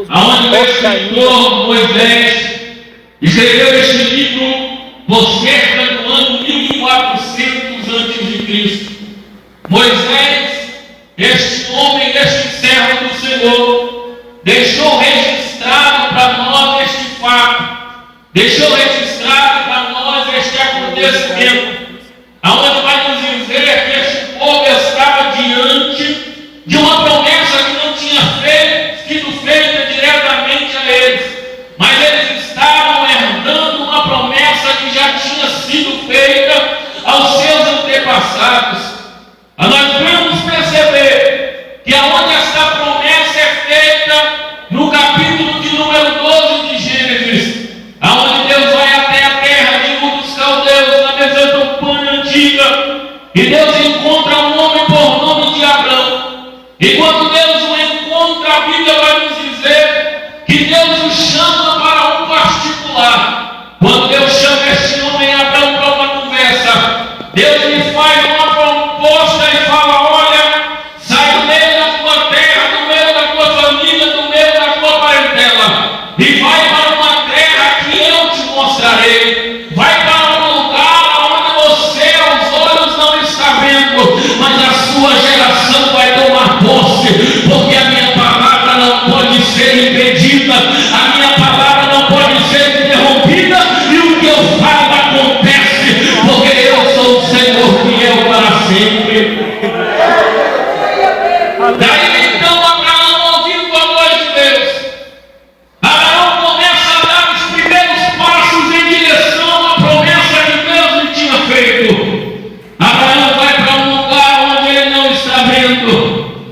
aonde o escritor Moisés escreveu este livro por cerca do ano 1400 a.C. Moisés, este homem, este servo do Senhor, deixou registrado para nós este fato, deixou registrado para nós este acontecimento, aonde vai nos dizer que este povo estava diante de uma promessa que não tinha sido feita diretamente a eles, mas eles estavam herdando uma promessa que já tinha sido feita aos seus antepassados. Nós vamos perceber que aonde essa promessa é feita, no capítulo de número 12 de Gênesis, aonde Deus vai até a terra de Ur dos Caldeus, na Mesopotâmia antiga, e Deus encontra um homem por nome de Abrão. E quando Deus o encontra, a Bíblia vai nos dizer que Deus o chama para um particular. Quando Deus chama este homem Abrão para uma conversa, Deus lhe faz uma proposta e fala: olha, sai do meio da tua terra, do meio da tua família, do meio da tua parentela, e vai para uma terra que eu te mostrarei. Vai para um lugar onde você aos olhos não está vendo, mas a sua geração vai tomar posse, porque a minha palavra não pode ser impedida, a minha palavra não pode ser interrompida, e o que eu falo acontece, porque eu sou o Senhor que é para sempre. Daí então Abraão, ouvindo a voz de Deus, Abraão começa a dar os primeiros passos em direção à promessa que Deus lhe tinha feito. Abraão vai para um lugar onde ele não está vendo.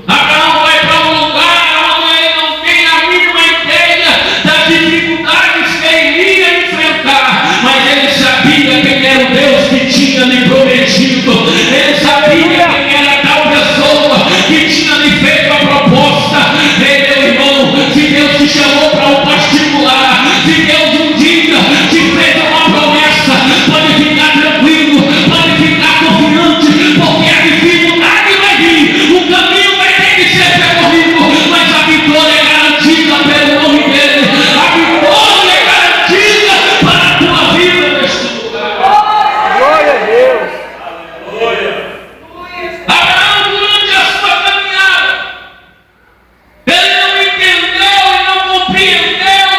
Abraão vai para um lugar onde ele não tem a mínima ideia das dificuldades que ele iria enfrentar, mas ele sabia quem era o Deus que tinha lhe prometido. Ele sabia quem era tal pessoa que tinha lhe feito a proposta. Ei, meu irmão, se Deus te chamou para um particular, se Deus um dia te fez uma promessa, pode ficar tranquilo, pode ficar confiante, porque a dificuldade vai vir, o caminho vai ter que ser percorrido, mas a vitória é garantida pelo nome dele, a vitória é garantida para a tua vida neste lugar. Glória a Deus. Abraão, durante a sua caminhada, ele não entendeu e não compreendeu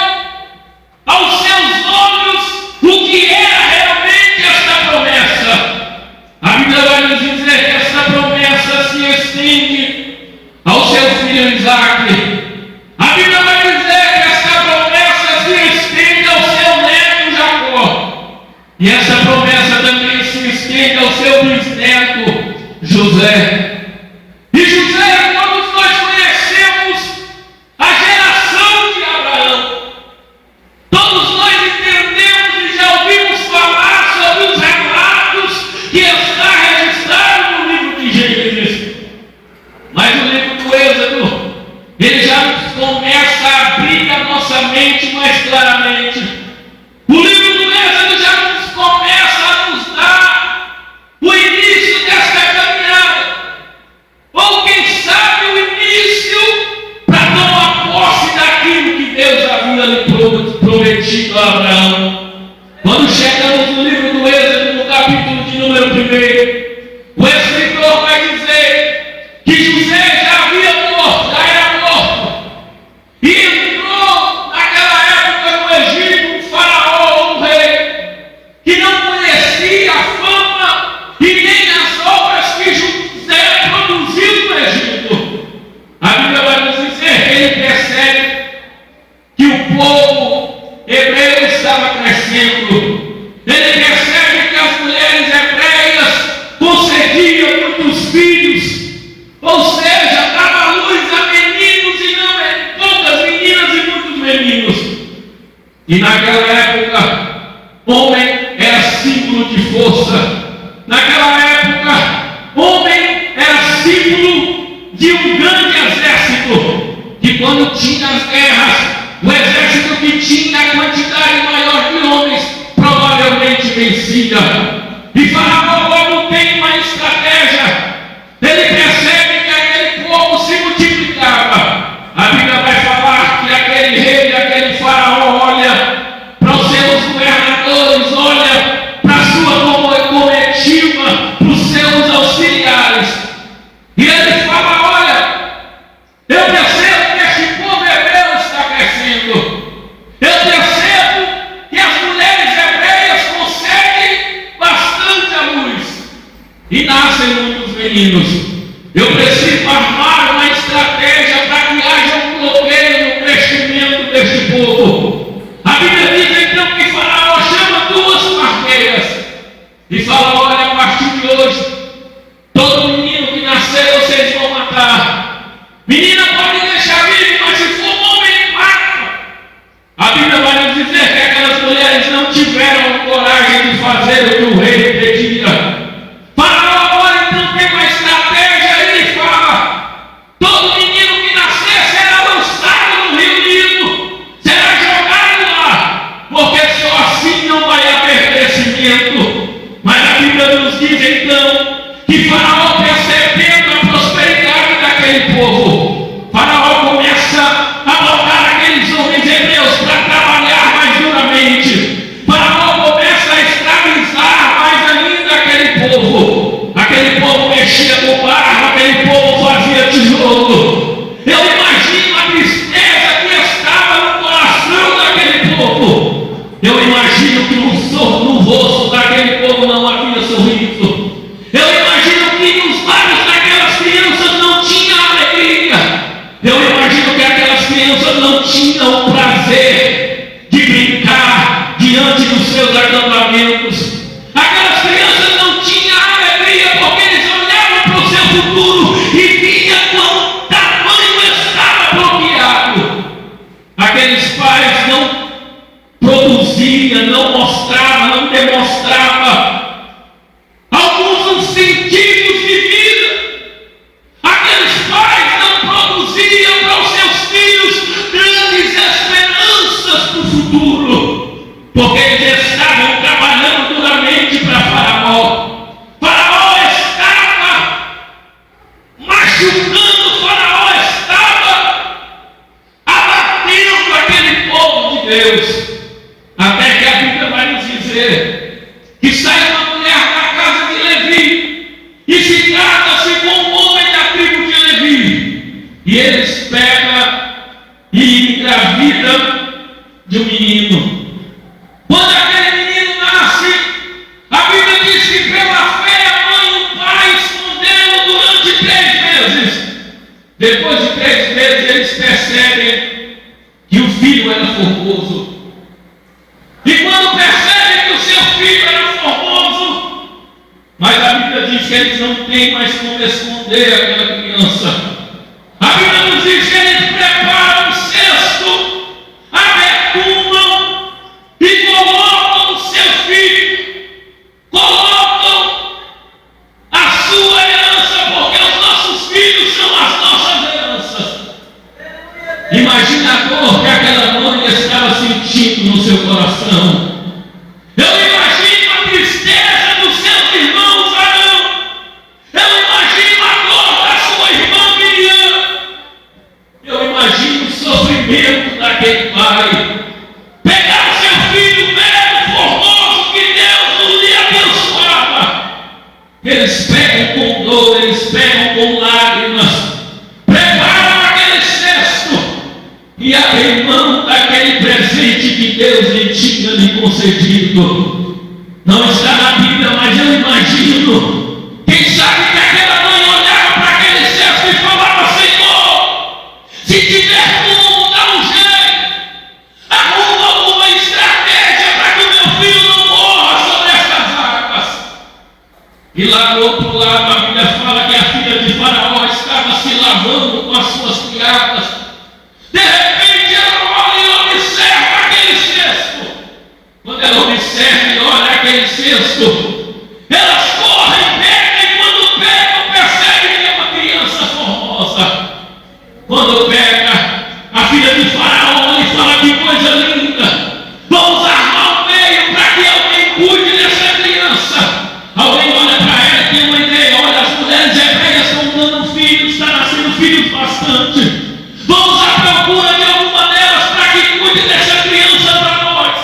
aos seus olhos o que era realmente esta promessa. A Bíblia vai nos dizer que esta promessa se estende ao seu filho Isaque. A Bíblia vai dizer que esta promessa se estende ao seu neto Jacó. E essa promessa também se estende ao seu bisneto José. E José, todos nós conhecemos a geração de Abraão. Todos nós entendemos e já ouvimos falar sobre os relatos que está registrado no livro de Gênesis. Mas o livro do Êxodo, ele já começa a abrir a nossa mente mais claramente. O livro do Êxodo já nos começa a nos dar o início desta caminhada, ou quem sabe o início para tomar posse daquilo que Deus havia lhe prometido a Abraão. Quando chegamos no livro do Êxodo, no capítulo de número 1, o escritor vai dizer que José já havia morto, já era morto, e entrou naquela época no Egito um faraó, um rei, que não conhecia a fama e nem as obras que José produziu no Egito. A Bíblia vai nos dizer que ele percebe que o povo hebreu estava crescendo. Ele percebe que as mulheres hebreias concediam muitos filhos, ou seja, dava luz a meninos e não poucas meninas e muitos meninos. E naquela época, homem era símbolo de força. Naquela época, homem era símbolo de um grande exército, que quando tinha as guerras, o exército que tinha a quantidade maior de homens provavelmente vencia. E Faraó, quando tem uma estratégia, ele percebe que aquele povo se multiplicava. A Bíblia vai falar que aquele meninos. Eu preciso armar uma estratégia para que haja um bloqueio no crescimento deste povo. A Bíblia diz então que Faraó chama duas parteiras e fala: olha, a partir de hoje, todo menino que nascer vocês vão matar. Menina pode deixar vivo, mas se for homem, mata. A Bíblia vai nos dizer que aquelas mulheres não tiveram coragem de fazer o que o rei pedia. Faraó agora então tem uma estratégia e fala: todo menino que nascer será lançado no Rio Nilo, será jogado lá, porque só assim não vai haver crescimento. Mas a Bíblia nos diz então que Faraó, percebendo a prosperidade daquele povo, Faraó começa a botar aqueles homens hebreus para trabalhar mais duramente. Faraó começa a escravizar mais ainda aquele povo. Aquele povo mexia com barro, aquele povo fazia tijolo. Eu imagino a tristeza que estava no coração daquele povo. Eu imagino que no rosto daquele povo não havia sorriso. Eu imagino que nos lábios daquelas crianças não tinha alegria. Eu imagino que aquelas crianças não tinham o prazer de brincar diante dos seus acampamentos. Aquelas crianças não tinham alegria porque eles olhavam para o seu futuro e viam quão tamanho estava bloqueado. Aqueles pais não produziam, não mostravam, não demonstravam alguns incentivos de vida. Aqueles pais não produziam para os seus filhos grandes esperanças para o futuro, porque eles estavam trabalhando duramente para Faraó. Faraó estava machucando, Faraó estava abatendo aquele povo de Deus. Até que a Bíblia vai nos dizer que sai uma mulher da casa de Levi e se trata-se com um homem da tribo de Levi. E eles pegam e engravidam de um menino. Quando aquele menino nasce, a Bíblia diz que pela fé a mãe e o pai esconderam durante 3 meses. Depois de 3 meses eles percebem que o filho era formoso. E quando percebem que o seu filho era formoso, mas a Bíblia diz que eles não têm mais como esconder aquela criança. A Bíblia nos diz que eles preparam um cesto, abertumam e colocam o seu filho, colocam a sua herança, porque os nossos filhos são as nossas heranças. Imagina a dor que aquela mãe estava sentindo no seu coração. Eu imagino a tristeza dos seus irmãos Arão. Eu imagino a dor da sua irmã Miriam. Eu imagino o sofrimento daquele pai. Pegar o seu filho velho, formoso, que Deus lhe abençoava. Eles pegam com dor, eles pegam com lágrimas, preparam aquele cesto e abrem mão daquele presente que Deus lhe tinha lhe concedido. Não está na Bíblia, mas eu imagino. Quem sabe que aquela mãe olhava para aquele cesto e falava: Senhor, se tiver como, dá um jeito, arruma alguma estratégia para que o meu filho não morra sobre essas águas. E lá do outro lado a Bíblia fala que a filha de Faraó estava se lavando com as suas criadas. De repente ela olha e observa aquele cesto. Quando ela observa e olha aquele cesto, elas correm, pegam, e quando pegam, percebem que é uma criança formosa. Quando pega, a filha de Faraó olha e fala: que coisa linda, vamos armar um meio para que alguém cuide dessa criança. Alguém olha para ela e tem uma ideia: olha, as mulheres hebreias estão dando filhos, está nascendo filhos bastante. Vamos à procura de alguma delas para que cuide dessa criança para nós.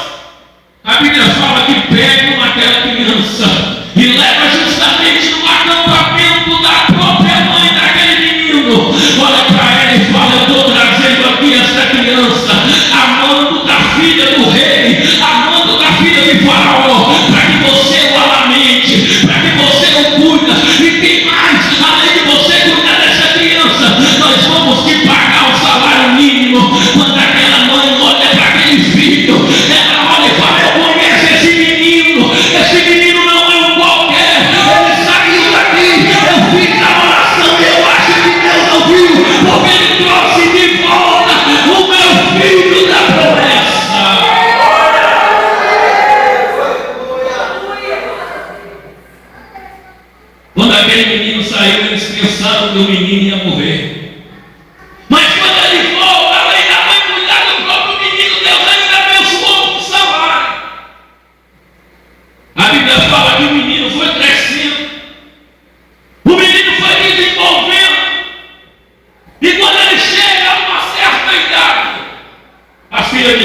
A Bíblia fala que pegam aquela criança e leva justamente no acampamento da própria mãe daquele menino. Olha para ela e fala: eu estou trazendo aqui essa criança, amando da filha do rei, amando da filha de Faraó, para que você o amamente, para que você o cuida. E tem mais,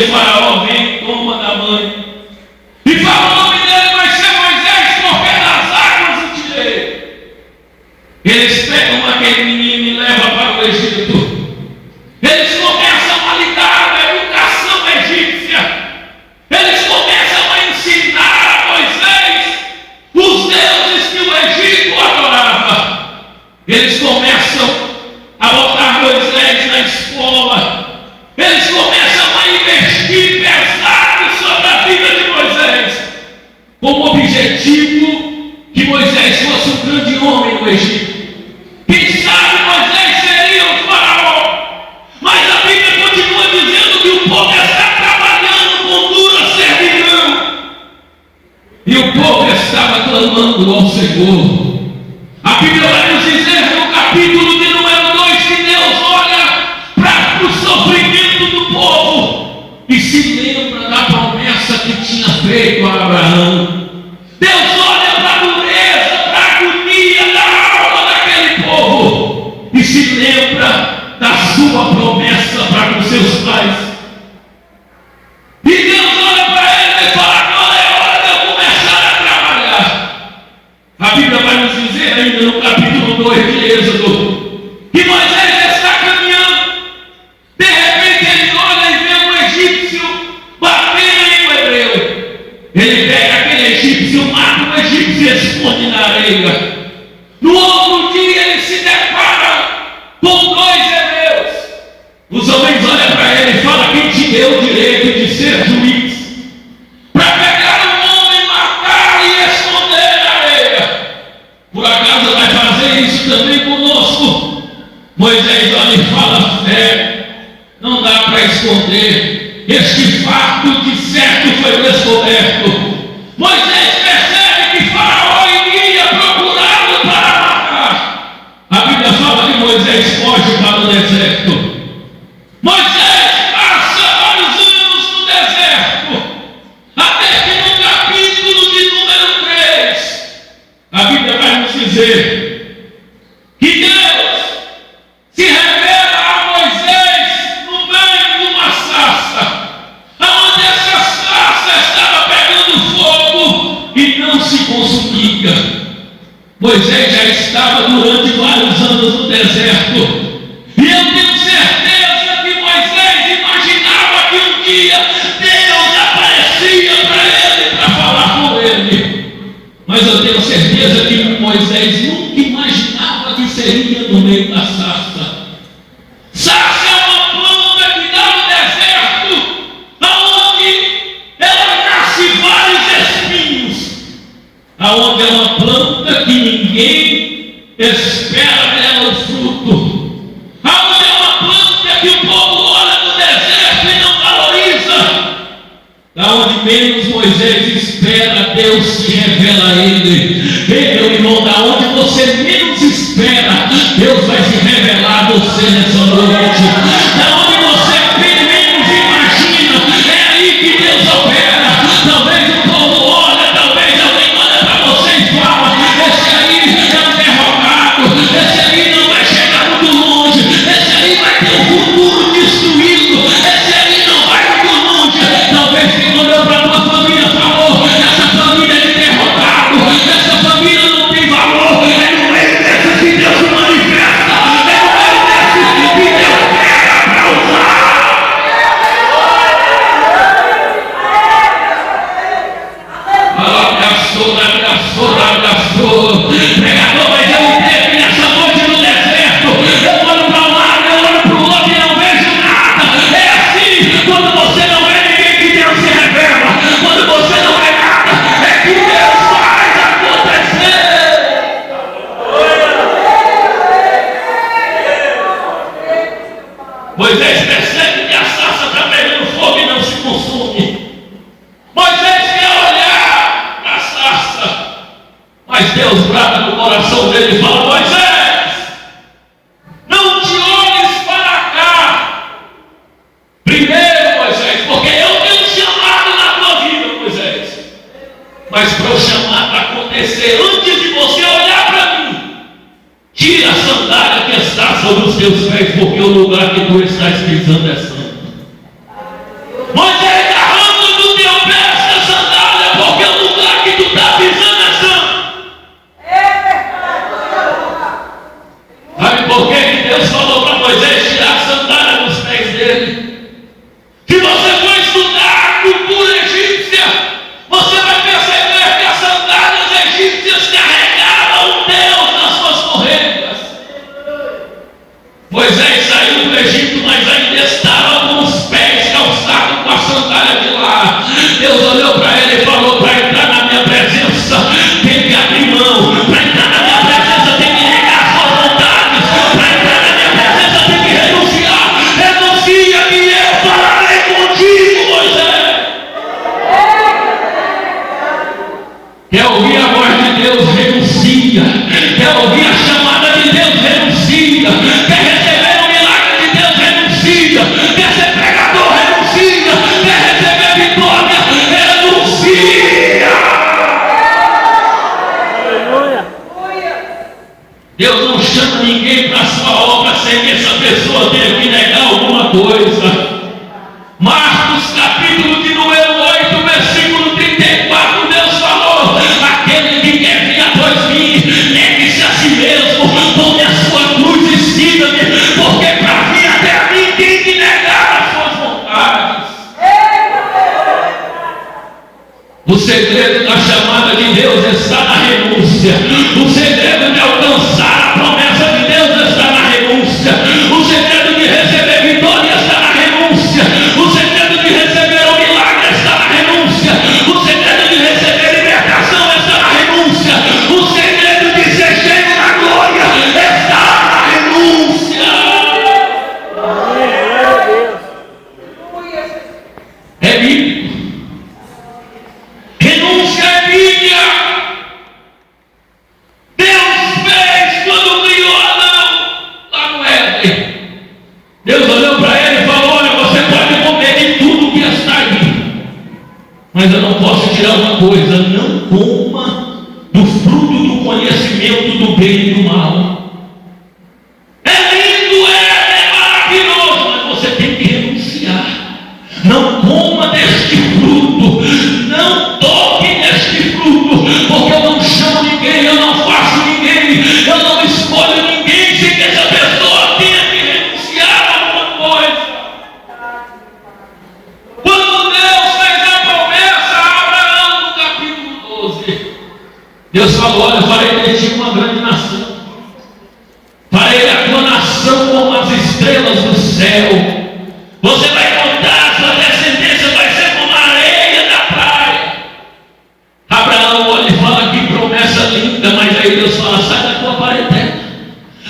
E Faraó vem, toma da mãe. E fala o nome dele, vai ser Moisés, porque das águas o tirei. Eles pegam aquele menino e levam para o Egito. Eles começam a lhe dar a educação egípcia. Eles começam a ensinar a Moisés os deuses que o Egito adorava. Eles começam a botar Moisés na escola. Eles começam a investir pesado sobre a vida de Moisés, com o objetivo que Moisés fosse um grande homem no Egito. Quem sabe Moisés seria o faraó, mas a Bíblia continua dizendo que o povo está trabalhando com dura servidão. E o povo estava clamando ao Senhor. A Bíblia vai nos dizer no capítulo de número 2 que Deus olha para o sofrimento do povo e se lembra da promessa que tinha feito a Abraão. Deus olha para a dureza, para a agonia da alma daquele povo e se lembra da sua promessa para com seus pais. E Deus olha para ele e fala: agora é hora de eu começar a trabalhar. A Bíblia vai nos dizer ainda no capítulo 2 de Êxodo que Moisés está caminhando. De repente ele olha e vê um egípcio batendo em um hebreu. Ele pega aquele egípcio, mata o egípcio e esconde na areia. No outro dia ele se depara com 2 hebreus. Os homens olham para ele e falam: quem te deu o direito de ser juiz para pegar um homem, matar e esconder na areia? Por acaso vai fazer isso também conosco? Moisés olha e fala: não dá para esconder. Este fato de certo foi descoberto. Moisés percebe que Faraó iria procurá-lo para matar. A Bíblia fala que Moisés foge para o deserto. Moisés passa vários anos no deserto, até que no capítulo de número 3, a Bíblia vai nos dizer que Deus se revela a Moisés no meio de uma sarça, onde essa sarça estava pegando fogo e não se consumia. Moisés já estava durante vários anos no deserto. E eu tenho certeza que Moisés imaginava que um dia Deus aparecia para ele para falar com ele. Mas eu tenho certeza que Moisés nunca imaginava que seria no meio da sarça. Sarça é uma planta que dá no deserto, aonde ela nasce vários espinhos, aonde é uma planta que ninguém espera dela o fruto. Aonde é uma planta que o povo olha no deserto e não valoriza. Aonde menos Moisés espera, Deus se revela a ele. Ei, meu irmão, da onde você menos espera, Deus vai se revelar a você nessa noite. Da onde você menos imagina, é aí que Deus opera. Talvez o povo olha, talvez alguém olha para você e fala: esse aí é um derrotado, esse aí não vai chegar muito longe, esse aí vai ter um futuro destruído, esse aí não vai muito longe. Talvez quem olhou para a tua família falou: essa família é de derrotado, essa família não tem valor. É no meio dessa que Deus se manifesta, é no meio dessa que Deus pega para usar. Pregador, mas eu entrei nessa noite no deserto. Eu olho para um lado, eu olho para o outro e não vejo nada. É assim, quando você não vê ninguém, que Deus se revela. Quando você não vê nada, é que Deus faz acontecer. Moisés percebe que a sarça está pegando fogo e não se consome. Moisés quer olhar para a sarça, mas Deus brada no coração dele e fala: Moisés, não te olhes para cá. Primeiro, Moisés, porque eu tenho chamado na tua vida, Moisés. Mas para o chamado acontecer, antes de você olhar para mim, tira a sandália que está sobre os teus pés, porque o lugar que tu estás pisando é santo. Moisés Deus não chama ninguém para a sua obra sem que essa pessoa tenha que negar alguma coisa. Marcos capítulo de número 8, versículo 34, Deus falou: aquele que quer vir após mim, negue-se a si mesmo, tome a sua cruz e siga-me, porque para vir até mim tem que negar as suas vontades. O segredo da chamada de Deus está na renúncia. O segredo de alcançar a promessa de Deus está na renúncia. O segredo de receber vitória está na renúncia. O segredo de receber o milagre está na renúncia. O segredo de receber libertação está na renúncia. O segredo de ser cheio da glória está na renúncia. É bíblico. Renúncia é Bíblia. Deus fez quando criou Adão lá no Éden. Deus olhou para ele e falou: olha, você pode comer de tudo que está aí, mas eu não posso tirar uma coisa: não coma do fruto do conhecimento do bem e do mal. É lindo, é maravilhoso, mas você tem que renunciar. Não coma deste fruto, não toque neste fruto, porque eu não chamo ninguém, eu não faço ninguém, eu não escolho ninguém sem que essa pessoa tenha que renunciar a alguma coisa. Quando Deus fez a promessa a Abraão no capítulo 12, Deus falou: olha, eu farei de ti uma grande nação, farei a tua nação como as estrelas do céu. Você vai contar, sua descendência vai ser como a areia da praia. Abraão olha e fala: que promessa linda, mas aí Deus fala: sai da tua parentela,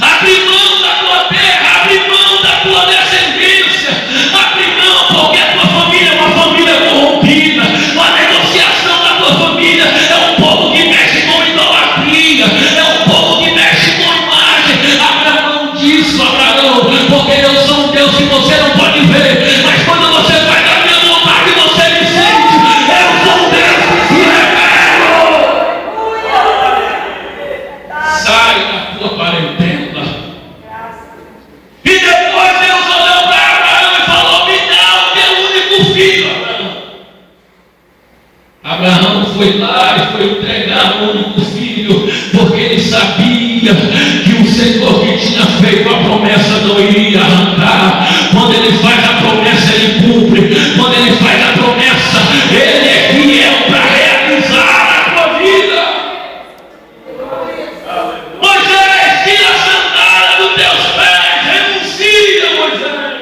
abre mão da tua terra, abre mão da tua descendência, abre mão, porque a tua família é uma família corrompida, a negociação da tua família é um povo que mexe com idolatria, é um povo que mexe com imagem. Abra mão disso, Abraão, porque eu sou um Deus que você não pode ver, mas quando você vai da minha vontade, você me sente. Eu sou um Deus que se revela. Sai da tua parentela. E depois Deus olhou para Abraão e falou: me dá o teu único filho, Abraão. Abraão foi lá e foi entregar o único filho, porque ele sabia que o Senhor que tinha feito a promessa não iria arrancar. Quando ele faz a promessa, ele cumpre. Quando ele faz a promessa, ele é fiel para realizar a tua vida. Moisés, tira a sandália dos teus pés, renuncia, Moisés.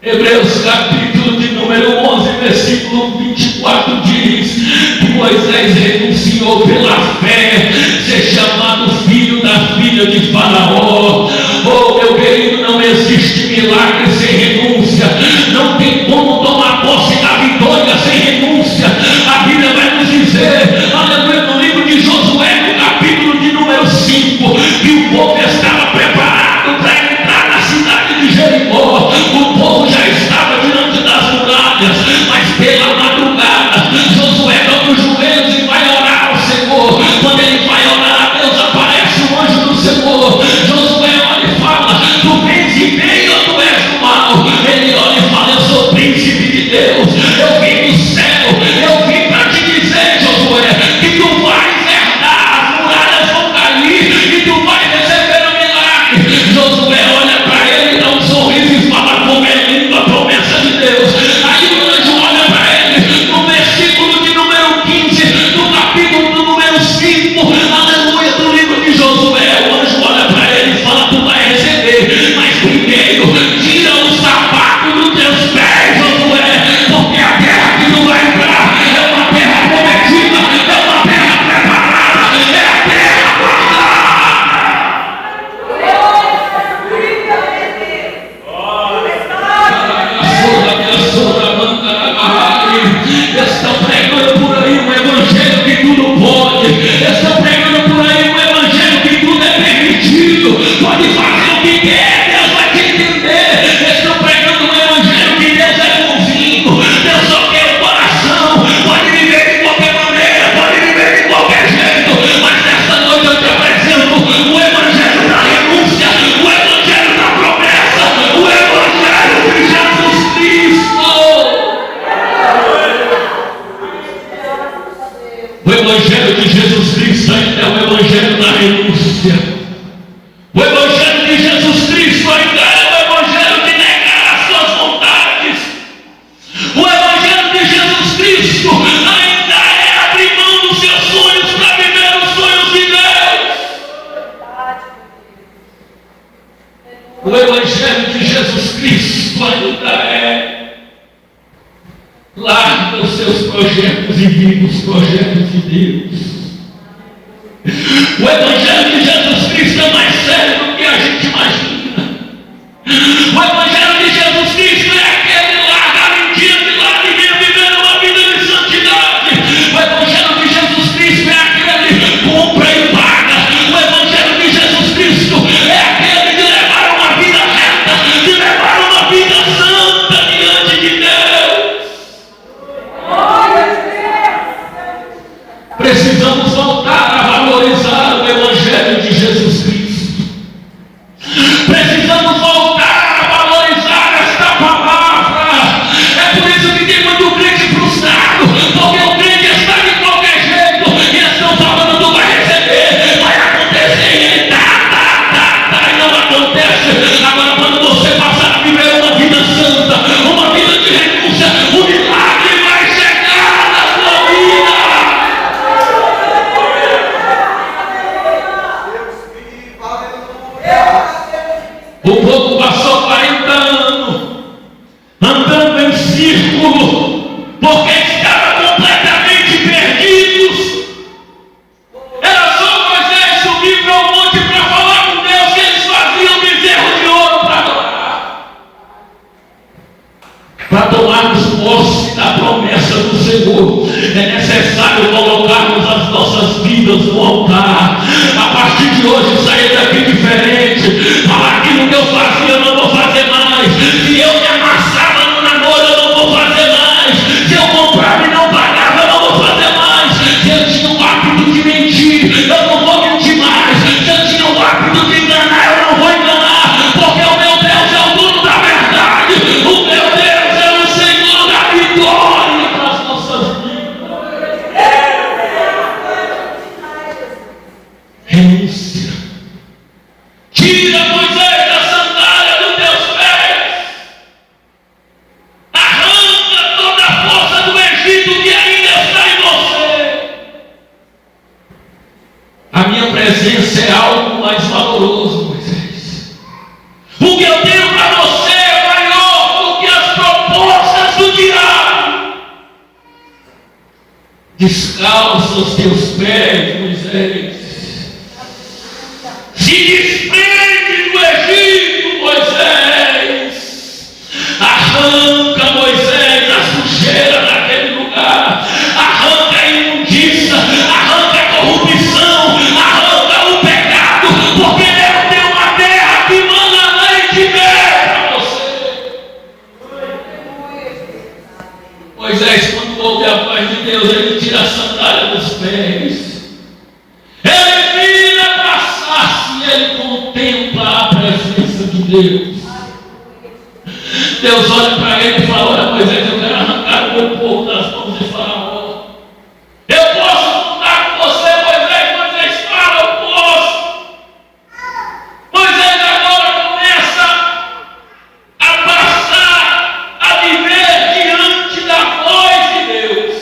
Hebreus capítulo de número 11, versículo 24 diz que Moisés renunciou pela fé ser chamado filho da filha de Faraó. Oh, meu querido, não existe milagre sem renúncia. Não tem como tomar posse da vitória sem renúncia. A Bíblia vai nos dizer, aleluia, no livro de Josué, no capítulo de número 5, que o povo estava preparado para entrar na cidade de Jericó. O povo já estava diante das muralhas, mas pela madrugada Josué dobra os joelhos e vai orar ao Senhor. Quando ele vai orar a Deus, aparece o anjo do Senhor. Josué olha e fala: tu vens de bem ou tu és do mal? Ele Cristo ainda é. Larga os seus projetos e viva os projetos de Deus. O Evangelho de Jesus Cristo é mais sério do que a gente imagina. O Evangelho de Jesus Cristo é aquele lá da mentira que lá vivendo uma vida de santidade. O Evangelho de Jesus Cristo é aquele compra e paga. O Evangelho de Jesus Cristo é aquele de levar uma vida reta, de levar uma vida santa diante de Deus. Precisamos voltar a valorizar o Evangelho de Jesus Cristo. Precisamos voltar a valorizar esta palavra. É por isso que tem muito crente frustrado, porque o crente está de qualquer jeito e eles estão falando: tu vai receber, vai acontecer, e ele e não acontece. Agora, quando você passar a viver uma vida santa, uma vida de renúncia, o milagre vai chegar na sua vida. O povo passou 40 anos andando em círculo, porque estavam completamente perdidos. Era só Moisés subir para o monte para falar com Deus que eles faziam bezerro de ouro para adorar. Para tomarmos posse da promessa do Senhor, é necessário colocarmos as nossas vidas no altar. A partir de hoje, sair daqui diferente. Falar aquilo que eu fazia, eu não vou fazer mais. Se eu me amassava no namoro, eu não vou fazer mais. Se eu comprava e não pagava, eu não vou fazer mais. Se eu tinha o hábito de mentir, eu não vou mentir mais. Se eu tinha o hábito de enganar, eu não vou enganar. Porque o meu Deus é o dono da verdade. O meu Deus é o Senhor da vitória para as nossas vidas. Renúncia. Tira, Moisés, da sandália dos teus pés. Arranca toda a força do Egito que ainda está em você. A minha presença é algo mais valoroso, Moisés. O que eu tenho para você é maior do que as propostas do diabo. Descalça os teus pés, Moisés. Se desprende do Egito, Moisés. Arranca, Moisés, a sujeira daquele lugar. Arranca a imundícia, arranca a corrupção, arranca o pecado, porque Deus tem uma terra que manda leite e mel para você. Moisés, quando ouve a voz de Deus, ele tira a sandália dos pés. Ele vira para e ele contempla a presença de Deus. Deus olha para ele e fala: olha, Moisés, eu quero arrancar o meu povo das mãos de Faraó. Eu posso contar com você, Moisés? Moisés fala: eu posso. Moisés agora começa a passar a viver diante da voz de Deus.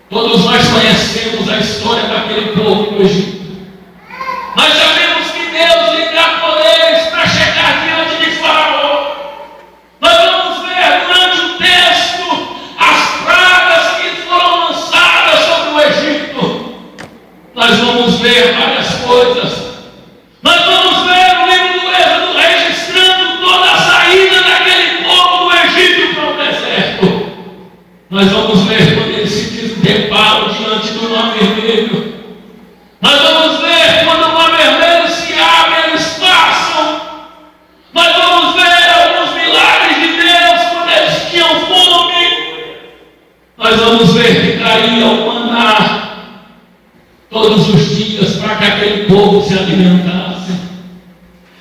Todos nós conhecemos a história daquele povo do Egito. Nós sabemos que Deus lhe dá poderes para chegar diante de Faraó. Nós vamos ver durante o texto as pragas que foram lançadas sobre o Egito. Nós vamos ver várias coisas. Nós vamos ver o livro do Êxodo registrando toda a saída daquele povo do Egito para o deserto. Nós vamos ver quando eles se deparam diante do Mar Vermelho. Nós vamos ver quando o Mar Vermelho se abre, eles passam. Nós vamos ver alguns milagres de Deus quando eles tinham fome. Nós vamos ver que caía o maná todos os dias para que aquele povo se alimentasse.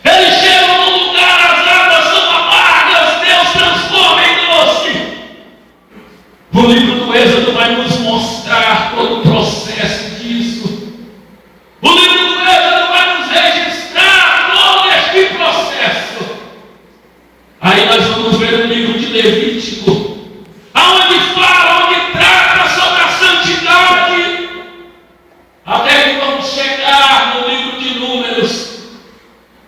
Eles chegam num lugar, as águas são amargas, Deus transforma em doce. O livro do Êxodo vai nos mostrar todo o processo disso. O livro do Êxodo vai nos registrar todo este processo. Aí nós vamos ver o livro de Levítico, aonde fala, onde trata sobre a santidade, até que vamos chegar no livro de Números.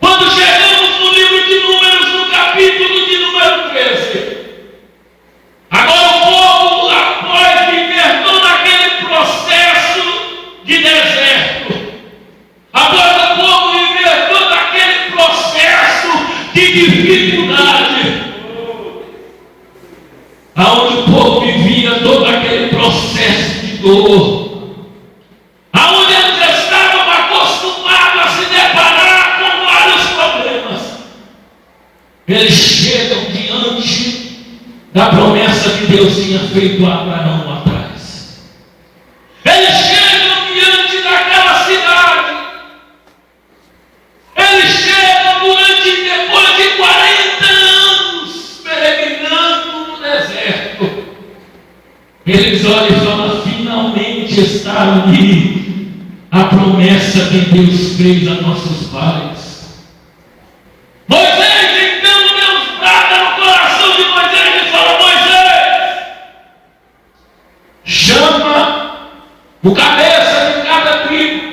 Quando chegamos no livro de Números, no capítulo dificuldade, aonde o povo vivia todo aquele processo de dor, aonde eles estavam acostumados a se deparar com vários problemas, eles chegam diante da promessa que Deus tinha feito a Abraão lá atrás. Eles chegam diante daquela cidade. Eles chegam depois de 40 anos peregrinando no deserto. Eles olham e falam: finalmente está ali a promessa que Deus fez a nossos pais. Moisés, então, Deus brada no coração de Moisés e fala: Moisés, chama o cabeça de cada tribo.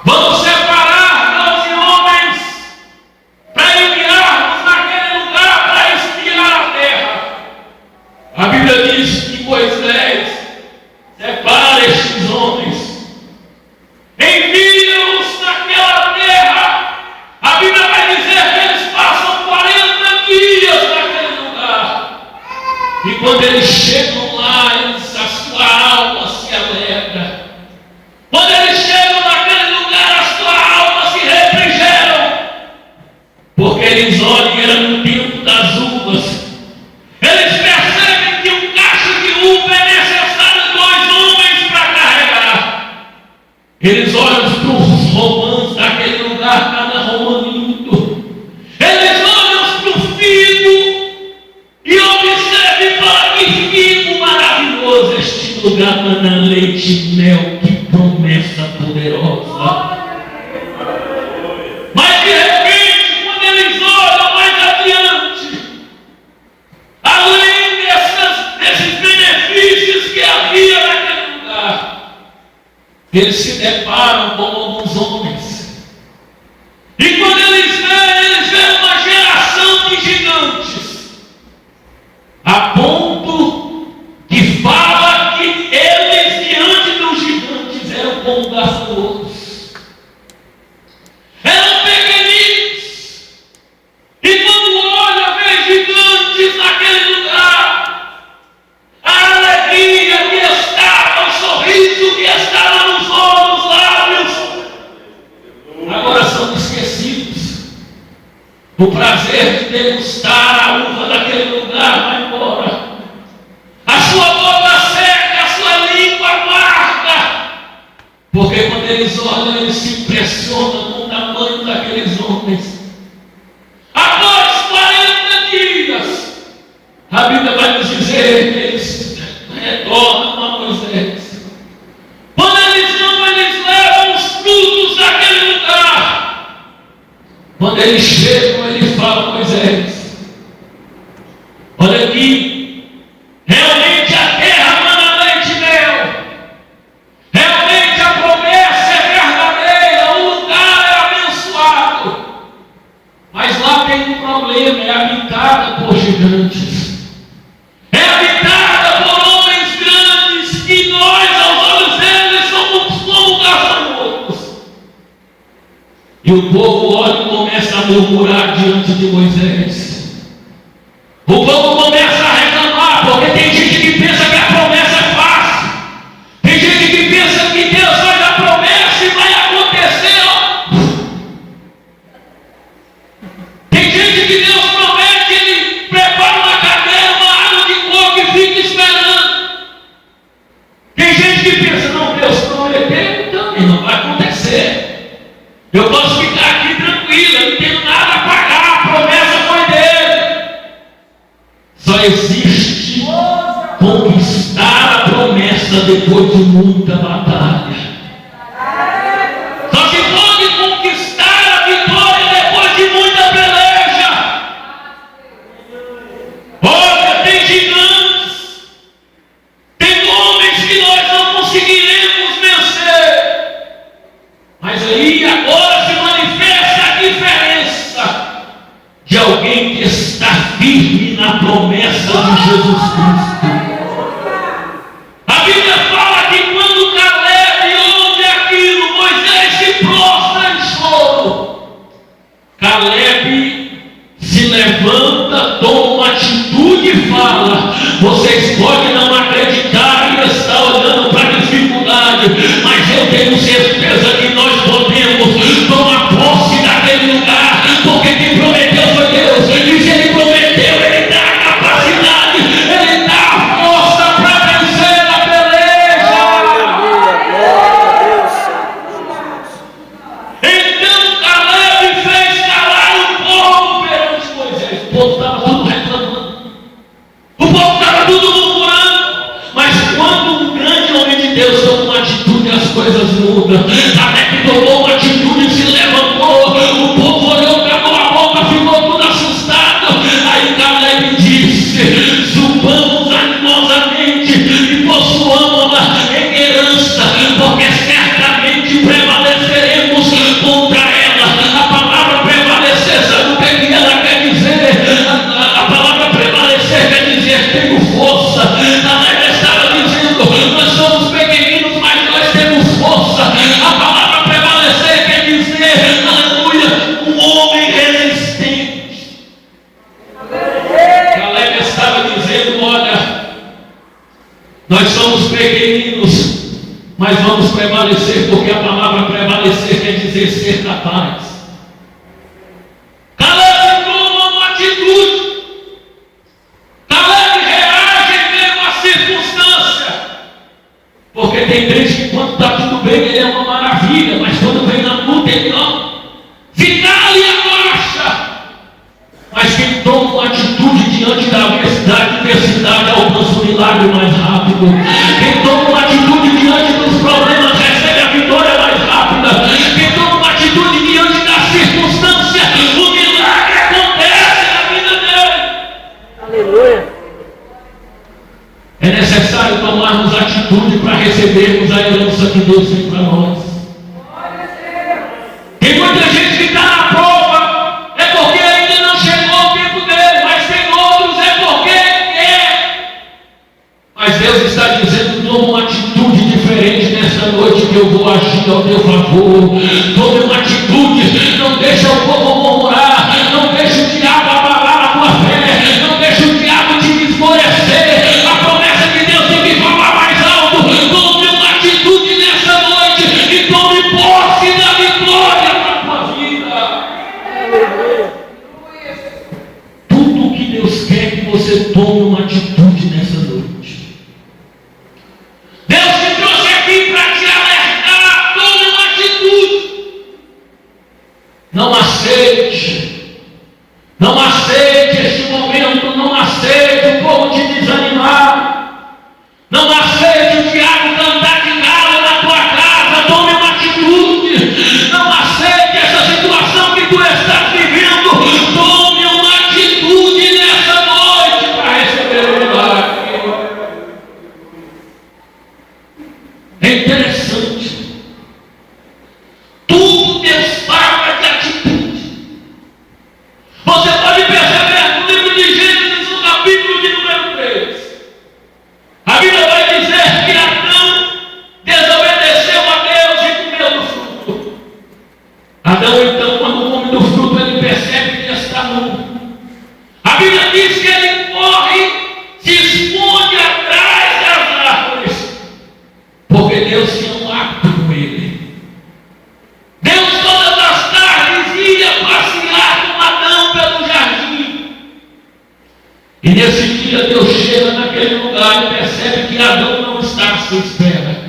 Vamos separar 12 homens para enviarmos naquele lugar para espiar a terra. A Bíblia diz que Moisés separa estes homens, envia-os naquela terra. A Bíblia vai dizer que eles passam 40 dias naquele lugar. E quando eles chegam lá, a sua alma se alegra. Quando eles chegam naquele lugar, a sua alma se refrigera. Porque eles olham, era no tempo das uvas. Eles percebem que um cacho de uva é necessário 2 homens para carregar. Eles olham para os romãs daquele lugar, cada romã lindo. Eles olham para o figo e observam e falam: que figo maravilhoso este lugar, mana leite e mel, que promessa poderosa. Mas de repente, quando eles olham mais adiante, além desses benefícios que havia naquele lugar, eles se deparam com alguns homens. E quando eles veem uma geração de gigantes, a ponto que fala que eles diante dos gigantes eram como gafanhotos, eram pequeninos. E quando olha, vê gigantes naquele lugar, a alegria que estava, o sorriso que estava nos olhos, lábios, agora são esquecidos. O prazer de degustar a uva daquele lugar vai embora. A sua boca seca, a sua língua amarga. Porque quando eles olham, eles se impressionam com o tamanho daqueles homens. Após 40 dias, a Bíblia vai nos dizer que eles retornam a Moisés. Quando eles vão, eles levam os frutos daquele lugar. Quando eles chegam, ele fala: Moisés, olha aqui, realmente a terra mana leite e mel, realmente a promessa é verdadeira, o lugar é abençoado, mas lá tem um problema: é habitada por gigantes, é habitada por homens grandes, que nós, aos olhos deles, somos como gafanhotos. E o povo olha e começa a murmurar diante de Moisés. O povo começa a reclamar, porque tem gente que pensa que a promessa é fácil. Tem gente que pensa que Deus faz a promessa e vai acontecer. Tem gente que Deus promete, ele prepara uma cadeira, uma água de coco e fica esperando. Tem gente que pensa: não, Deus prometeu, então não vai acontecer. Eu posso ficar aqui tranquilo, eu não tenho nada a pagar, a promessa foi dele. Só existe conquistar a promessa depois de muita batalha. Só se pode conquistar a vitória depois de muita peleja. Olha, tem gigantes, tem homens que nós não conseguiremos vencer. Mas aí agora se manifesta a diferença de alguém que está firme na promessa de Jesus Cristo. A Bíblia fala que quando Caleb ouve aquilo, Moisés se prostra em choro. Caleb povo estava tudo reclamando. O povo estava tudo murmurando. Mas quando um grande homem de Deus toma uma atitude, as coisas mudam. Até que tomou uma atitude e se levantou. O povo olhou, acabou a boca, ficou tudo assustado. Aí Caleb disse: subamos animosamente e possuamos-la em herança, porque certamente prevaleceremos contra ela. A palavra prevalecer, sabe o que ela quer dizer? A palavra prevalecer quer dizer tenho força. Ela estava dizendo: nós somos pequeninos, mas nós temos força. A palavra prevalecer quer dizer, aleluia, um homem resistente. Caleb estava dizendo: olha, nós somos pequeninos, mas vamos prevalecer, porque a palavra prevalecer quer dizer ser capaz. Caleb toma uma atitude. Caleb reage em meio à circunstância. Porque tem gente que quando está tudo bem, ele é uma maravilha, mas quando vem na luta, ele não. Fica ali a marcha. Mas quem toma uma atitude diante da adversidade alcança o milagre mais rápido. Quem toma uma atitude diante dos problemas recebe a vitória mais rápida. Quem toma uma atitude diante da circunstância, o milagre acontece na vida dele. Aleluia. É necessário tomarmos atitude para recebermos a herança que Deus tem para nós. Tem muita gente que está na prova, é porque ainda não chegou o tempo dele, mas tem outros, é porque quer. Mas Deus está dizendo: toma uma atitude diferente nessa noite, que eu vou agir ao teu favor. Tome uma atitude, não deixa o povo murmurar, não deixa o diabo abalar a tua fé, não deixa o diabo te esmorecer. A promessa de Deus tem que falar mais alto. Tome uma atitude nessa noite e tome posse da vitória para a tua vida. Tudo que Deus quer que você tome uma atitude nessa noite. Deus te trouxe aqui para te alertar. Tome uma atitude. Não aceite. Não aceite este momento. Não aceite o povo te desanimar. Não aceite o diabo cantar de galo na tua casa. Tome uma atitude. Não aceite essa situação que tu estás vivendo. Tome uma atitude nessa noite para receber o milagre. É interessante. Tudo Deus fala de atitude. Você pode perceber no livro de Gênesis, no capítulo de número 3. A Bíblia vai dizer que Adão desobedeceu a Deus e comeu do fruto. Adão, então, quando come do fruto, ele percebe que está nu. A Bíblia diz que ele corre, se esconde atrás das árvores, porque Deus tinha um pacto com ele. Deus todas as tardes ia passear com Adão pelo jardim. E nesse dia Deus chega naquele lugar e percebe que Adão não está à sua espera.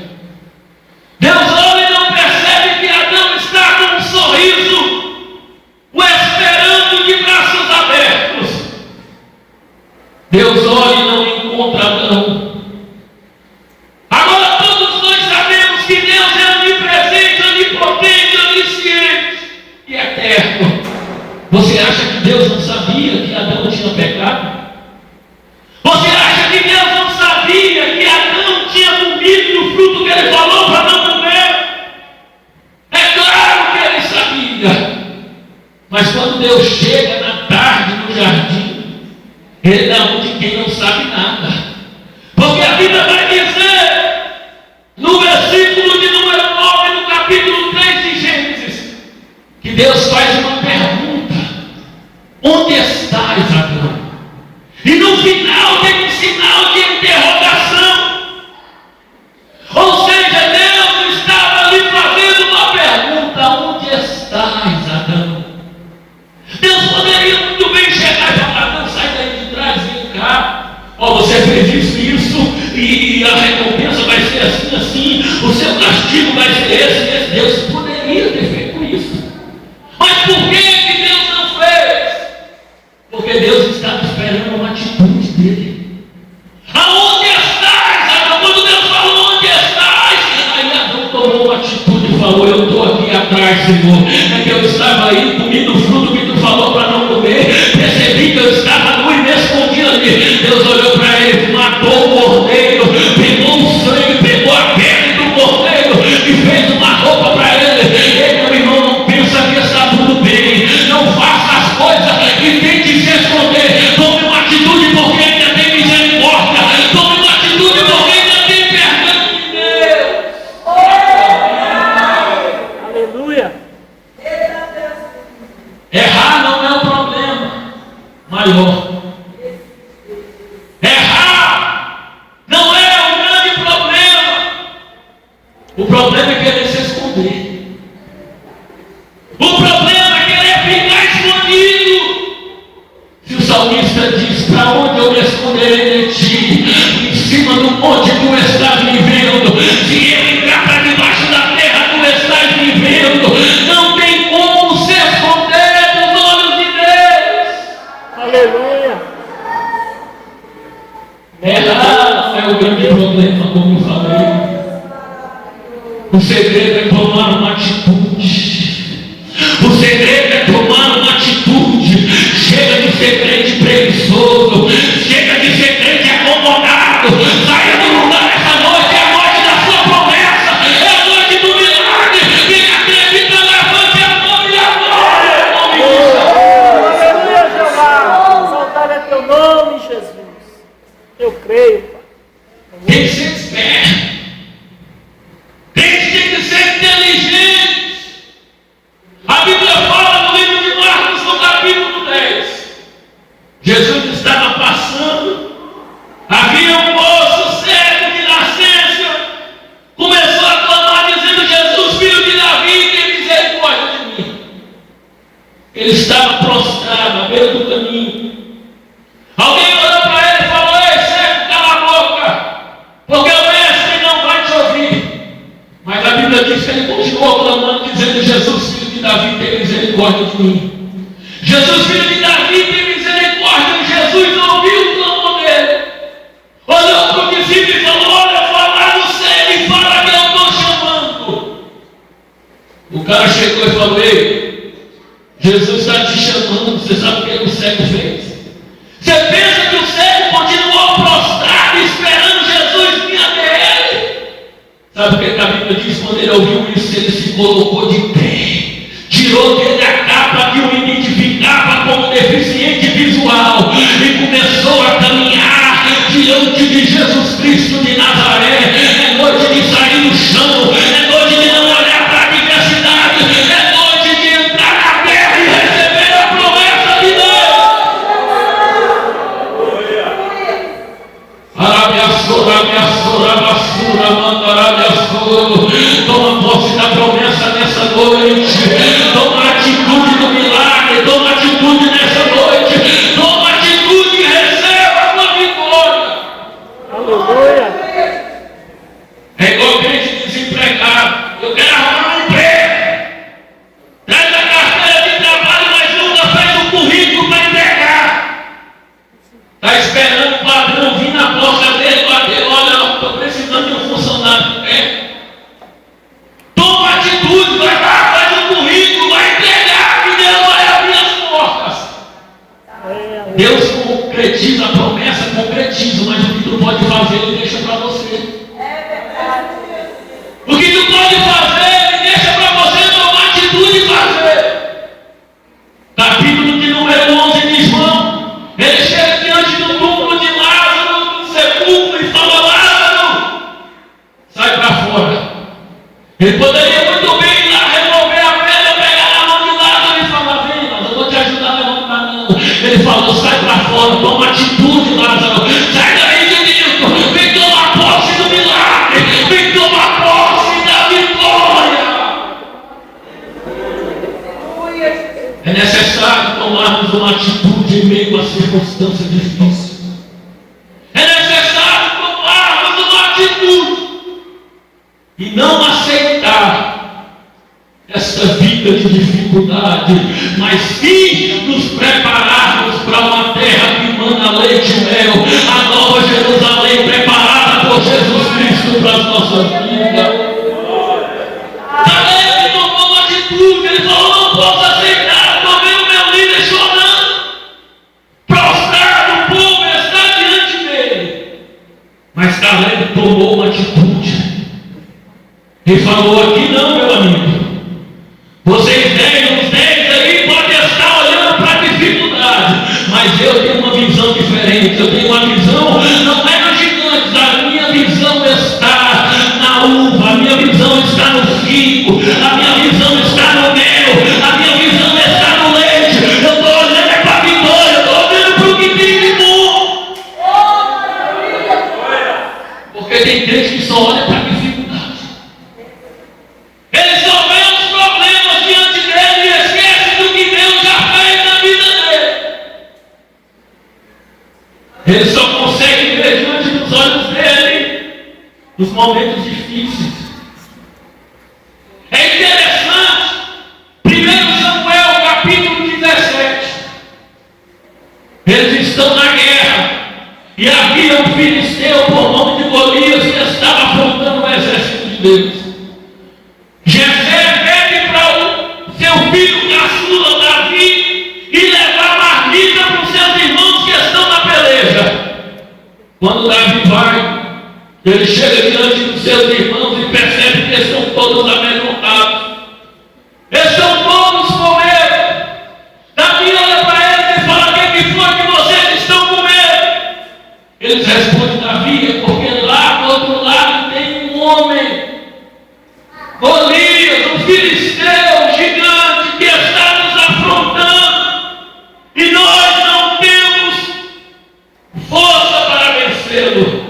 Deus olha e não percebe que Adão está com um sorriso, o esperando de braços abertos. Deus olha e não encontra Adão. Agora todos nós sabemos que Deus é onipresente, onipotente, onisciente e eterno. Você acha que Deus não sabia que Adão tinha pecado? Você acha que Deus não sabia que Adão tinha comido do fruto que ele falou para não comer? É claro que ele sabia. Mas quando Deus chega na tarde no jardim, ele dá um de quem não sabe nada. Porque a Bíblia vai dizer, no versículo de número 9, no capítulo 3 de Gênesis, que Deus faz uma pergunta: onde estás, Adão? E no final tem um sinal de interrogação. Ou seja, Deus estava ali fazendo uma pergunta: onde estás, Adão? Deus poderia muito bem chegar e falar: Adão, sai daí de trás, vem cá. Ó, você fez isso, e a recompensa vai ser assim, assim, o seu castigo vai ser esse. Deus poderia ter feito isso. Mas por que Deus não fez? Porque Porque Deus estava esperando uma atitude dele. Aonde estás? Quando Deus falou, onde estás? Aí Adão tomou uma atitude e falou, eu estou aqui atrás, Senhor. É que eu estava aí comendo o fruto que tu falou para não comer. Percebi que eu estava nu e me escondi ali. Deus olhou para ele, matou o cordeiro, pegou o sangue, pegou a pele do cordeiro e fez uma roupa para ele. Ei, meu irmão, não pensa que está tudo bem. Não faça as coisas e tente se esconder. Tome uma atitude porque ainda tem misericórdia. Tome uma atitude porque ainda tem perdão de Deus. Aleluia. Errar não é o problema maior. Errar não é o grande problema. O problema é querer se esconder. O problema é querer ficar escondido. Se o salmista diz, para onde eu me esconderei de ti? Em cima do monte tu estás me vendo. Se eu entrar para debaixo da terra, tu estás me vendo. Não tem como se esconder dos olhos de Deus. Aleluia. Errar não é o grande problema, como eu falei. O segredo é tomar uma atitude. O segredo é tomar uma atitude. Chega de ser crente preguiçoso. Chega de ser crente acomodado. Saia do lugar essa noite. É a noite da sua promessa. É a noite do milagre. Quem acredita, levante a mão e adore. Aleluia, Jeová. Exaltado é teu nome, Jesus. Eu creio, Pai. Tem que ser esperto. Tem que ser inteligente. A Bíblia fala no livro de Marcos, no capítulo 10. Jesus estava passando. Havia um moço cego de nascença. Começou a clamar dizendo, Jesus, filho de Davi, tem misericórdia de mim. Ele estava prostrado à beira do caminho. Alguém olhou para ele e falou, ei, cego, cala a boca, porque o mestre não vai te ouvir. Mas a Bíblia diz que ele continuou clamando, dizendo, Jesus, filho de Davi, tem misericórdia de mim. Jesus, filho de Davi, tem misericórdia. E Jesus ouviu o clamor dele. Olhou para o discípulo e falou, olha, fala no céu e fala que eu estou chamando. O cara chegou e falou, ei, Jesus está te chamando, você sabe o que o cego fez? Você pensa que o cego continuou prostrado esperando Jesus vir até ele? Sabe o que a Bíblia diz? Quando ele ouviu isso, ele se colocou de pé, tirou dele a capa que o identificava como deficiente visual e começou a caminhar diante de Jesus Cristo de Nazaré. É noite de sair do chão, é noite de não olhar para a diversidade, é noite de entrar na terra e receber a promessa de Deus. Toma posse da promessa nessa noite. Toma atitude do milagre. Toma atitude nessa noite. Toma atitude e receba a tua vitória. Aleluia. É igual crente desempregado. Eu quero arrumar um emprego. Traz a carteira de trabalho, mas nunca fez um currículo para entregar. Está esperando o padrão vir na porta dele, bater, olha, estou precisando de um funcionário. Toma atitude, vai lá, faz um currículo, vai entregar, que Deus vai abrir as portas. Deus concretiza a promessa, concretiza, mas o que tu pode fazer, Ele deixa para você. O que tu pode fazer, Ele deixa para você tomar atitude e fazer. Capítulo de número 11 de João, ele chega diante do túmulo de Lázaro, do sepulcro, e fala, Lázaro, sai para fora. Ele poderia muito bem ir lá, remover a pedra, pegar na mão de Lázaro e falar, vem, Lázaro, eu vou te ajudar a levantar a mão. Ele falou, sai para fora, toma atitude, Lázaro, sai daí de dentro, vem tomar posse do milagre, vem tomar posse da vitória. É necessário tomarmos uma atitude em meio a circunstâncias difíceis. É necessário tomarmos uma atitude e não aceitar esta vida de dificuldade, mas sim nos prepararmos para uma Mas Caleb tomou uma atitude. Ele falou: aqui não, meu amigo. Vocês 10, os 10 aí podem estar olhando para a dificuldade, mas eu tenho uma visão diferente. Eu tenho uma visão, não é nos gigantes, a minha visão está na uva, a minha visão está no figo, a minha visão está no mel, a minha visão está no leite. Eu estou olhando para a vitória, eu estou olhando para o que tem de bom. Porque tem crentes que só olham para a dificuldade. Ele só vê os problemas diante dele e esquece do que Deus já fez na vida dele. Ele só consegue ver diante dos olhos dele nos momentos difíceis. É interessante, 1 Samuel capítulo 17. Eles estão na guerra e havia um filisteu por nome de Golias que estava afrontando o exército de Deus. Jessé pede para o seu filho caçula Davi e levar marmita para os seus irmãos que estão na peleja. Quando Davi vai, ele chega diante dos seus irmãos e percebe que estão todos amedrontados. Estão todos com medo. Davi olha para eles e fala: o que foi que vocês estão com medo? Eles respondem: Davi, é porque lá do outro lado tem um homem, Golias, um filisteu gigante que está nos afrontando e nós não temos força para vencê-lo.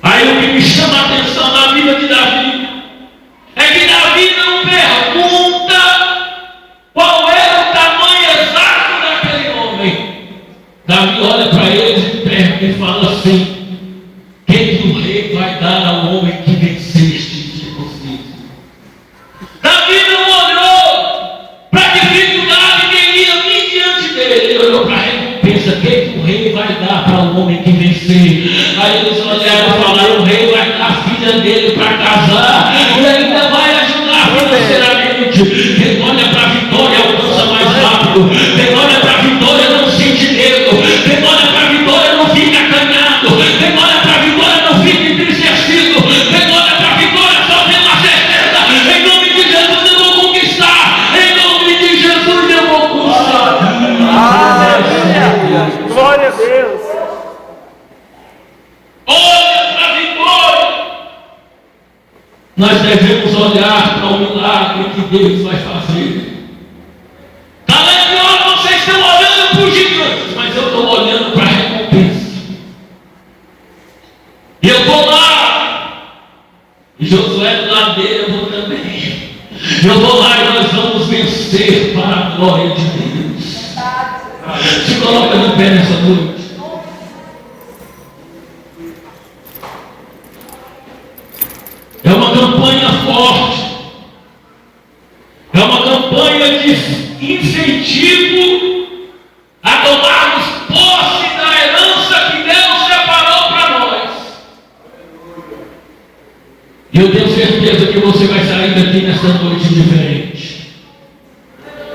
Aí o que me chama a atenção na vida de Davi é que Davi não pergunta qual era o tamanho exato daquele homem. Davi olha para eles e fala assim: o que o rei vai dar ao homem que venceste de vocês? Davi não olhou para a dificuldade que ia vir diante dele. Ele olhou para a recompensa. O que o rei vai dar para o homem que vencer? Aí eles olharam e falaram: o rei vai dar a filha dele para casar e ainda vai ajudar financeiramente. Quem olha para a vitória alcança mais rápido. Quem olha para a vitória não sente medo. Quem olha para a vitória não fica acanhado. Quem olha para a vitória não fica entristecido. Quem olha para a vitória só tem uma certeza: em nome de Jesus eu vou conquistar. Em nome de Jesus eu vou conquistar. Aleluia! Glória a Deus! Olha para a vitória. Nós devemos olhar para o milagre que Deus vai fazer. Caleb, olha, vocês estão olhando para os gigantes, mas eu estou olhando para a recompensa. E eu vou lá. E Josué do lado dele, eu vou também. Eu vou lá e nós vamos vencer para a glória de Deus. Se coloca no pé nessa noite. É uma campanha forte. É uma campanha de incentivo a tomarmos posse da herança que Deus separou para nós. E eu tenho certeza que você vai sair daqui nesta noite diferente.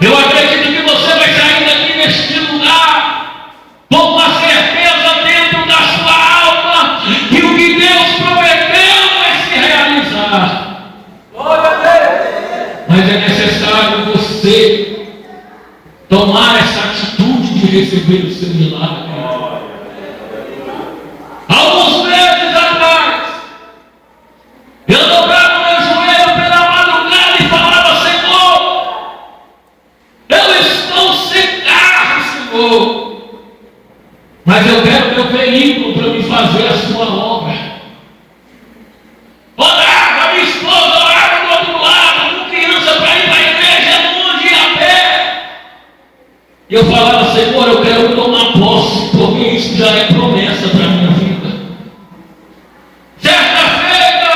Eu acredito que você vai sair daqui neste lugar com uma certeza dentro da sua alma que o que Deus prometeu vai se realizar. Mas é necessário você tomar essa atitude de receber o seu milagre. Alguns meses atrás, eu dobrava o meu joelho pela madrugada e falava: Senhor, eu estou sem carro, Senhor, mas eu quero meu veículo para me fazer a sua obra. Orava, minha esposa orava do outro lado, com criança para ir para a igreja, longe, a pé. E eu falava: Senhor, eu quero tomar posse, porque isso já é promessa para a minha vida. Certa feita,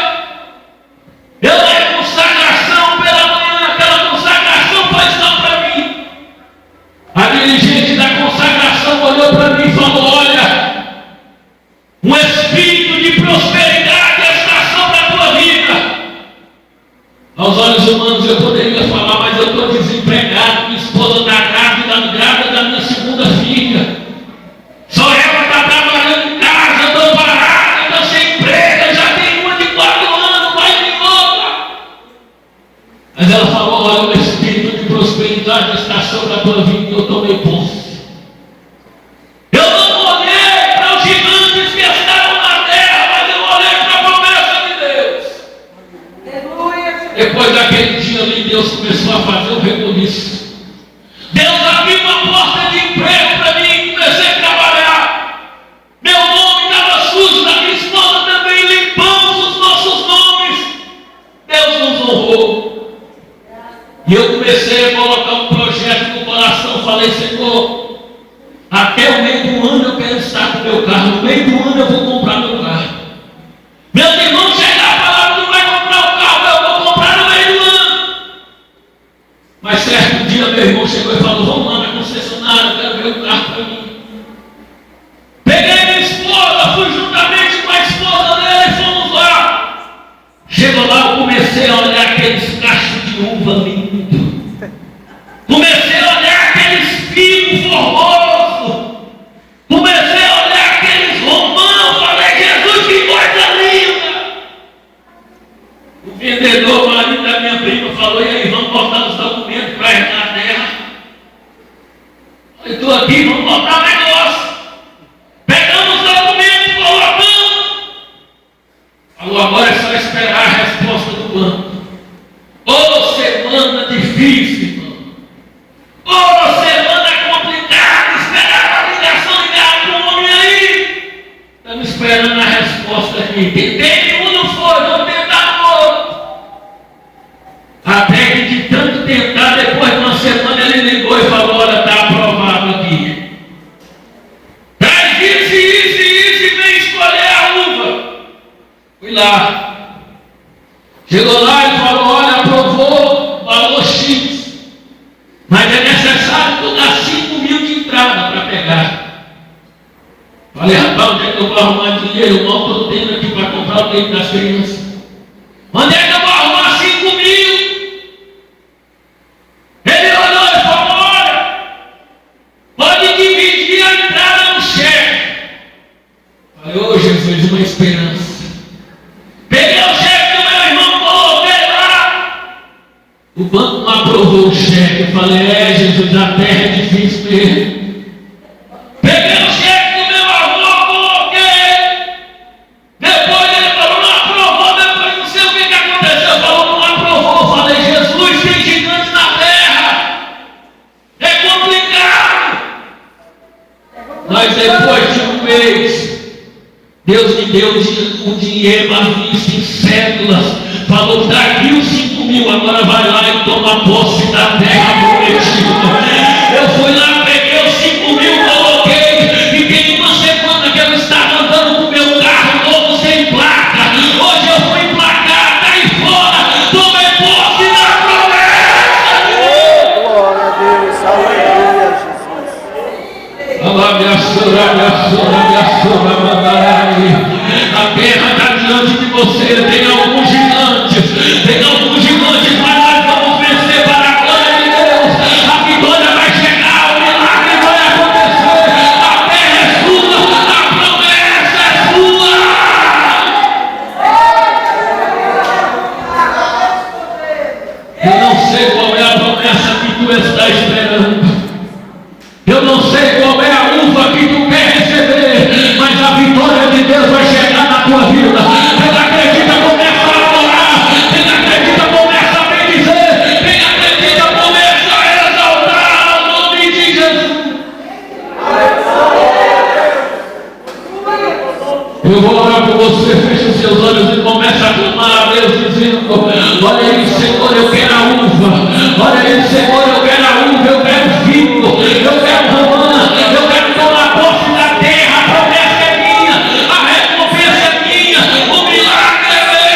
eu dei consagração pela manhã, aquela consagração foi só para mim. A dirigente da consagração olhou para mim e falou: olha, um meu carro. No meio do ano eu vou comprar meu carro. Meus irmãos chegaram e falaram: não vai comprar o carro, eu vou comprar no meio do ano. Mas certo dia meu irmão chegou e falou: vamos lá na concessionária, eu quero ver o carro para mim. Peguei minha esposa, fui juntamente com a esposa dele e fomos lá. Chegou lá, eu comecei a olhar aqueles cachos de uva lindos. Comecei a olhar aqueles figos formosos. Comecei a olhar aqueles romãos. Falei: Jesus, que coisa linda. O vendedor, o marido da minha prima, falou: e aí, vamos botar os documentos para entrar na terra? Eu estou aqui, vamos botar o negócio. Pegamos os documentos, colocamos. Falou: agora é só esperar a resposta do banco. Ô, semana difícil, irmão. Ô, semana complicada. Esperar a ligação ligada para o homem aí. Estamos esperando a resposta aqui. Tentei um, não foi, vamos tentar um outro. Até que de tanto tentar, depois de uma semana ele ligou e falou: olha, está aprovado aqui. Traz isso, e vem escolher a uva. Fui lá. Chegou lá e falou: olha, aprovou, valor X. Mas é necessário tu dar 5 mil de entrada para pegar. Falei: rapaz, onde é que eu vou arrumar dinheiro? Eu mal estou tendo aqui para comprar o leite das crianças. Onde é que eu vou arrumar 5 mil? Ele olhou e falou: olha, pode dividir a entrada no cheque. Falei: ô Jesus, uma esperança. Peguei o cheque do meu irmão, coloquei lá. O banco não aprovou o cheque. Falei: é Jesus, a terra é difícil mesmo. Peguei o cheque do meu avô, coloquei. Depois ele falou: não aprovou. Depois não sei o que aconteceu. Falou: não aprovou. Falei: Jesus, tem gigante na terra. É complicado. Mas depois de um mês, Deus me deu o dinheiro à vista em cédulas. Falou: daqui os 5 mil, agora vai lá e toma posse da terra prometida. Eu fui lá, peguei os 5 mil, coloquei. Fiquei uma semana que eu estava andando com o meu carro novo sem placa. Hoje eu fui emplacar, tá aí fora. Tomei posse da promessa. Glória a Deus, aleluia, Jesus. Minha sogra, mandarai. A terra está diante de você. Tem alguns gigantes, mas nós vamos vencer para a glória de Deus. A vitória vai chegar, o milagre vai acontecer. A terra é sua, a promessa é sua. Eu não sei qual é a promessa que tu está esperando. Eu não sei qual é a uva que tu quer receber, mas a vitória de Deus vai chegar na tua vida. Quem acredita, começa a adorar. Quem acredita, começa a bendizer. Quem acredita, começa a exaltar o nome de Jesus. Eu vou orar por você. Feche os seus olhos e comece a clamar a Deus, dizendo: olha aí, Senhor, eu quero a uva. Olha aí, Senhor, eu quero a uva. Eu quero vinho. Eu quero romã. Eu quero tomar posse da terra. A promessa é minha. A recompensa é minha. O milagre é meu.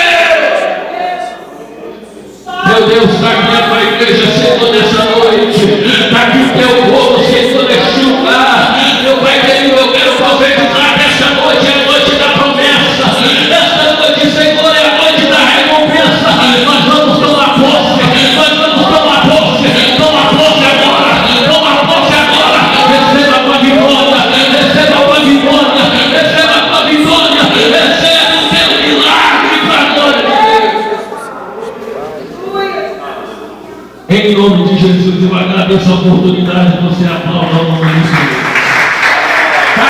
Meu Deus, está aqui a tua igreja, Senhor, nessa noite. Está aqui o teu povo, Senhor, neste lugar. Meu Pai querido, eu quero profetizar que esta noite é a noite da promessa. Esta noite, Senhor, é a noite da recompensa. Nós vamos tomar posse. Nós vamos tomar posse. Toma posse agora. Toma posse agora. Receba a tua vitória. Receba a tua vitória. Receba a tua vitória. Receba o teu milagre para a glória de Deus. Em nome de Jesus, eu agradeço a oportunidade de você aplaudir o nome do Senhor.